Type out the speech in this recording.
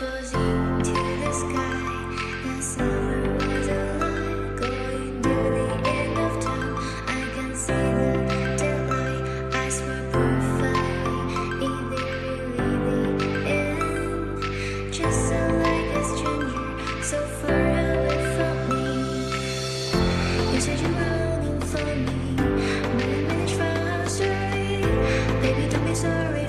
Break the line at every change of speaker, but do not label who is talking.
falls into the sky. The summer was a lie, going to the end of time. I can see the daylight. I swear perfectly, is it really the end? Just so like a stranger, so far away from me. You said you were longing for me, but I managed for our story. Baby, don't be sorry.